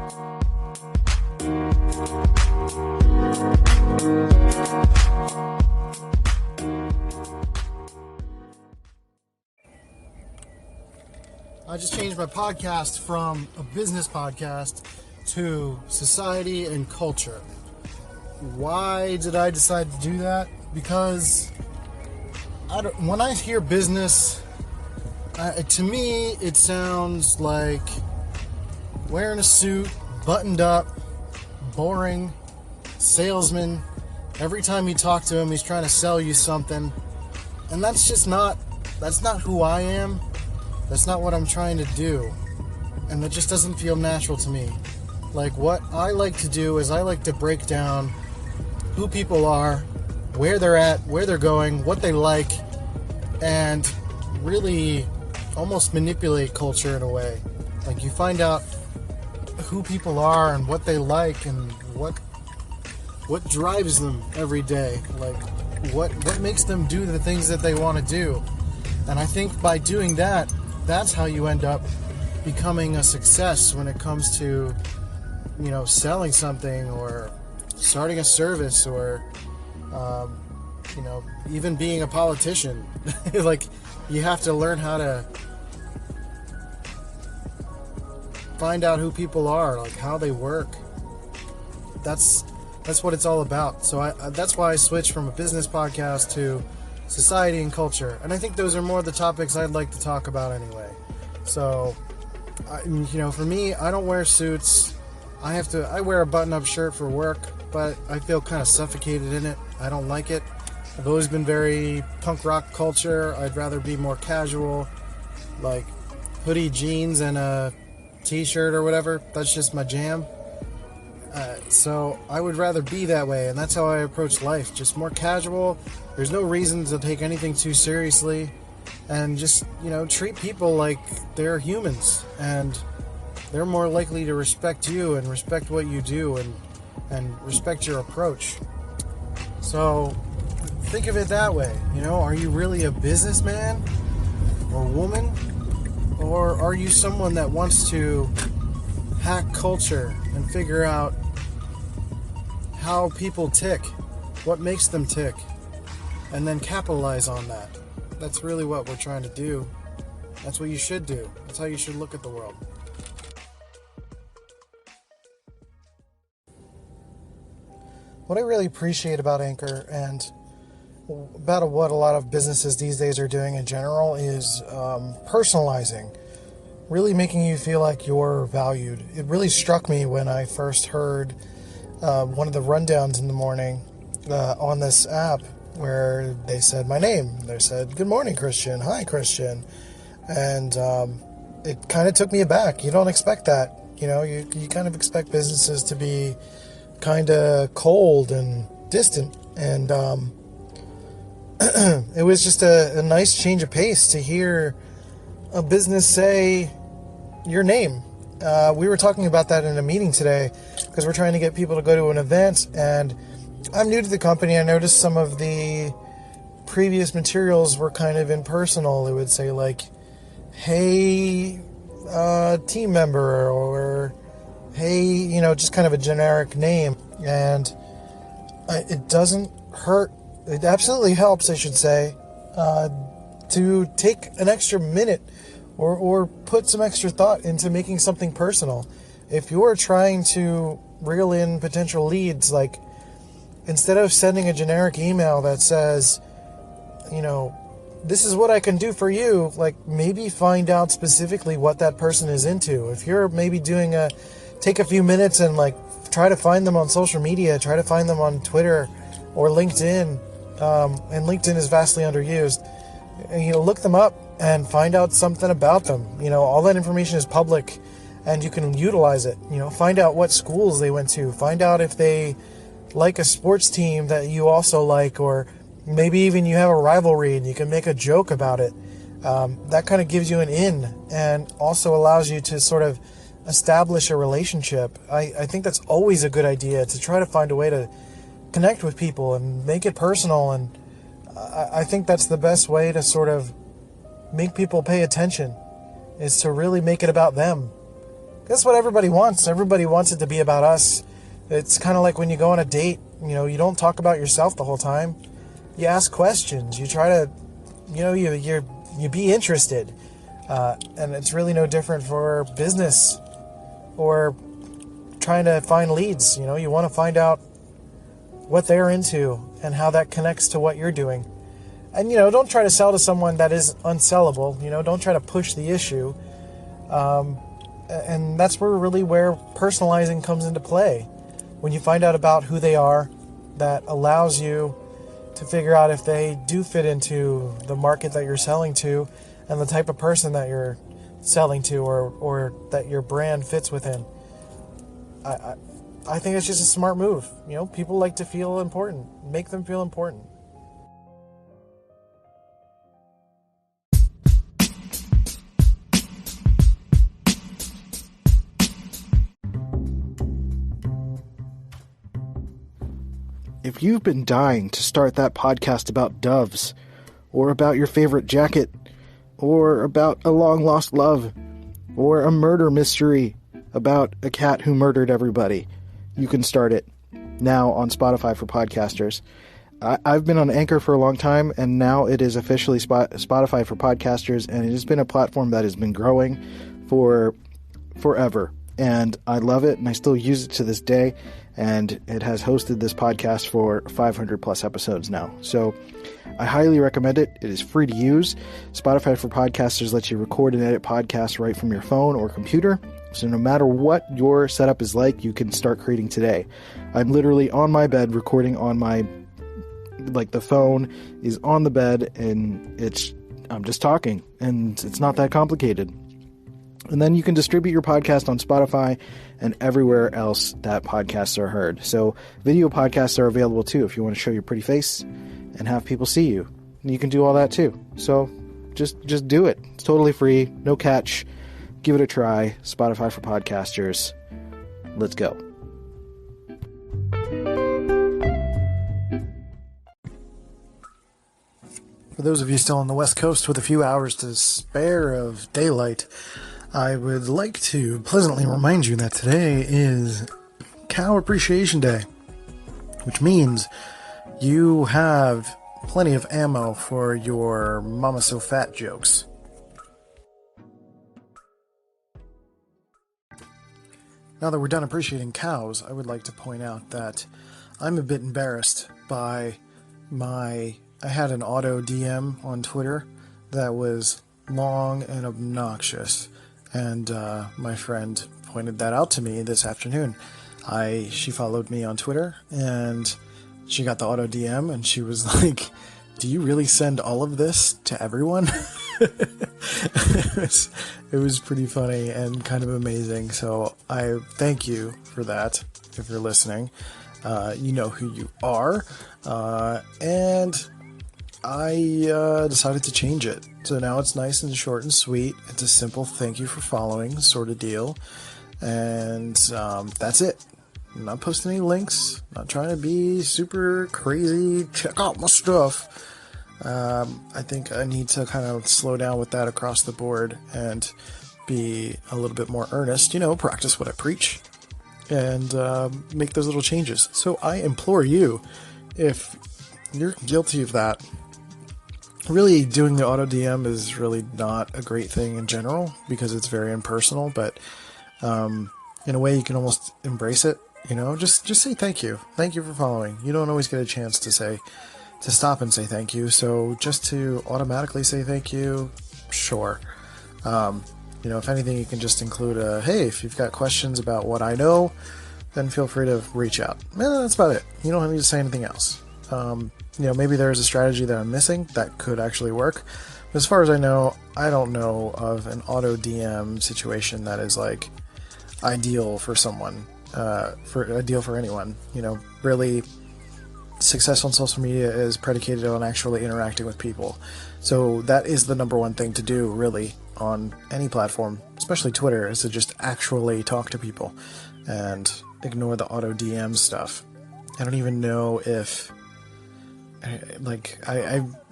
I just changed my podcast from a business podcast to society and culture. Why did I decide to do that? Because when I hear business, to me it sounds like wearing a suit, buttoned up, boring, salesman. Every time you talk to him, he's trying to sell you something. And that's not who I am. That's not what I'm trying to do. And that just doesn't feel natural to me. Like, what I like to do is I like to break down who people are, where they're at, where they're going, what they like, and really almost manipulate culture in a way. Like, you find out who people are and what they like and what drives them every day. Like, what makes them do the things that they want to do. And I think by doing that, that's how you end up becoming a success when it comes to, selling something or starting a service or, even being a politician. Like, you have to learn how to find out who people are, like how they work. That's what it's all about. So that's why I switched from a business podcast to society and culture. And I think those are more the topics I'd like to talk about anyway. So, for me, I don't wear suits. I wear a button-up shirt for work, but I feel kind of suffocated in it. I don't like it. I've always been very punk rock culture. I'd rather be more casual, like hoodie, jeans, and a t-shirt or whatever. That's just my jam. So I would rather be that way, and that's how I approach life. Just more casual. There's no reason to take anything too seriously, and just, treat people like they're humans, and they're more likely to respect you and respect what you do and respect your approach. So think of it that way. Are you really a businessman or woman, or are you someone that wants to hack culture and figure out how people tick, what makes them tick, and then capitalize on that? That's really what we're trying to do. That's what you should do. That's how you should look at the world. What I really appreciate about Anchor and about what a lot of businesses these days are doing in general is personalizing, really making you feel like you're valued. It really struck me when I first heard one of the rundowns in the morning on this app where they said my name. They said, "Good morning, Christian. Hi, Christian." And it kind of took me aback. You don't expect that. You kind of expect businesses to be kind of cold and distant. And it was just a nice change of pace to hear a business say your name. We were talking about that in a meeting today because we're trying to get people to go to an event, and I'm new to the company. I noticed some of the previous materials were kind of impersonal. It would say like, "Hey, team member," or "Hey," just kind of a generic name. And it doesn't hurt. It absolutely helps, I should say, to take an extra minute or put some extra thought into making something personal. If you're trying to reel in potential leads, like, instead of sending a generic email that says, "This is what I can do for you," like, maybe find out specifically what that person is into. If you're maybe take a few minutes and try to find them on social media, try to find them on Twitter or LinkedIn, and LinkedIn is vastly underused. Look them up and find out something about them. All that information is public and you can utilize it. Find out what schools they went to. Find out if they like a sports team that you also like, or maybe even you have a rivalry and you can make a joke about it. That kind of gives you an in and also allows you to sort of establish a relationship. I think that's always a good idea, to try to find a way to connect with people and make it personal. And I think that's the best way to sort of make people pay attention, is to really make it about them. That's what everybody wants. Everybody wants it to be about us. It's kind of like when you go on a date, you don't talk about yourself the whole time. You ask questions. You try to, you be interested. And it's really no different for business or trying to find leads. You want to find out what they're into and how that connects to what you're doing. And, don't try to sell to someone that is unsellable. Don't try to push the issue. And that's where personalizing comes into play. When you find out about who they are, that allows you to figure out if they do fit into the market that you're selling to and the type of person that you're selling to or that your brand fits within. I think it's just a smart move. People like to feel important. Make them feel important. If you've been dying to start that podcast about doves, or about your favorite jacket, or about a long-lost love, or a murder mystery about a cat who murdered everybody, you can start it now on Spotify for podcasters. I've been on Anchor for a long time, and now it is officially Spotify for podcasters, and it has been a platform that has been growing for forever. And I love it, and I still use it to this day, and it has hosted this podcast for 500 plus episodes now. So I highly recommend it. It is free to use. Spotify for Podcasters lets you record and edit podcasts right from your phone or computer. So no matter what your setup is like, you can start creating today. I'm literally on my bed recording on the phone is on the bed, and I'm just talking, and it's not that complicated. And then you can distribute your podcast on Spotify and everywhere else that podcasts are heard. So video podcasts are available too if you want to show your pretty face and have people see you. And you can do all that too. So just do it. It's totally free. No catch. Give it a try. Spotify for podcasters. Let's go. For those of you still on the West Coast with a few hours to spare of daylight, I would like to pleasantly remind you that today is Cow Appreciation Day, which means you have plenty of ammo for your mama so fat jokes. Now that we're done appreciating cows, I would like to point out that I'm a bit embarrassed by I had an auto DM on Twitter that was long and obnoxious. And my friend pointed that out to me this afternoon. She followed me on Twitter, and she got the auto DM, and she was like, "Do you really send all of this to everyone?" It was pretty funny and kind of amazing. So I thank you for that. If you're listening, you know who you are. And I decided to change it. So now it's nice and short and sweet. It's a simple thank you for following sort of deal. And that's it. I'm not posting any links. Not trying to be super crazy. Check out my stuff. I think I need to kind of slow down with that across the board and be a little bit more earnest. Practice what I preach and make those little changes. So I implore you, if you're guilty of that, really doing the auto DM is really not a great thing in general because it's very impersonal, but in a way you can almost embrace it. Just say thank you. Thank you for following. You don't always get a chance to stop and say thank you. So just to automatically say thank you, sure. If anything, you can just include hey, if you've got questions about what I know, then feel free to reach out. That's about it. You don't need to say anything else. Maybe there's a strategy that I'm missing that could actually work. But as far as I know, I don't know of an auto DM situation that is like ideal for someone, ideal for anyone. Really success on social media is predicated on actually interacting with people. So that is the number one thing to do really on any platform, especially Twitter, is to just actually talk to people and ignore the auto DM stuff. I don't even know if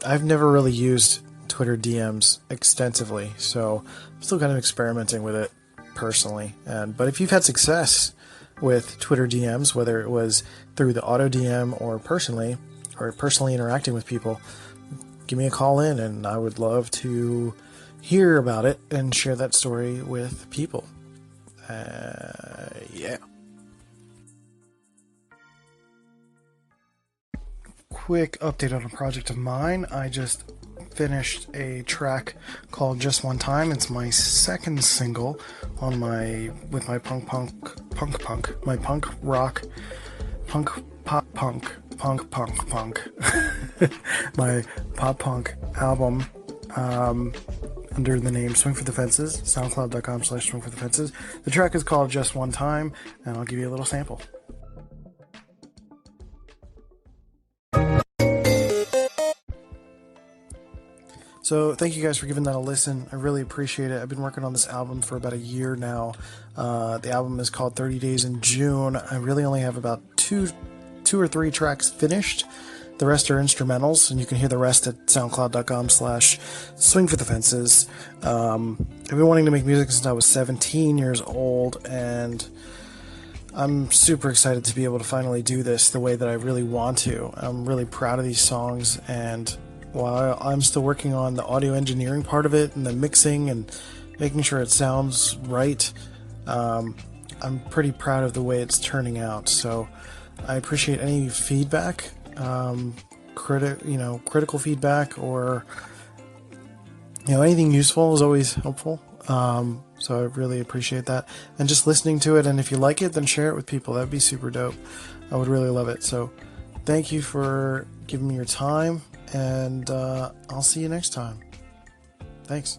I've never really used Twitter DMs extensively, so I'm still kind of experimenting with it. personally. But if you've had success with Twitter DMs, whether it was through the auto DM or personally interacting with people, give me a call in, and I would love to hear about it and share that story with people. Yeah. Quick update on a project of mine. I just finished a track called Just One Time. It's my second single on my punk my pop punk album, under the name Swing for the Fences, soundcloud.com/Swing for the Fences. The track is called Just One Time, and I'll give you a little sample. So thank you guys for giving that a listen. I really appreciate it. I've been working on this album for about a year now. The album is called 30 Days in June. I really only have about two or three tracks finished. The rest are instrumentals, and you can hear the rest at soundcloud.com/Swing for the Fences. I've been wanting to make music since I was 17 years old, and I'm super excited to be able to finally do this the way that I really want to. I'm really proud of these songs, and while I'm still working on the audio engineering part of it and the mixing and making sure it sounds right, I'm pretty proud of the way it's turning out. So I appreciate any feedback, critical feedback, or anything useful is always helpful. So I really appreciate that, and just listening to it. And if you like it, then share it with people. That'd be super dope. I would really love it. So thank you for giving me your time, and I'll see you next time. Thanks.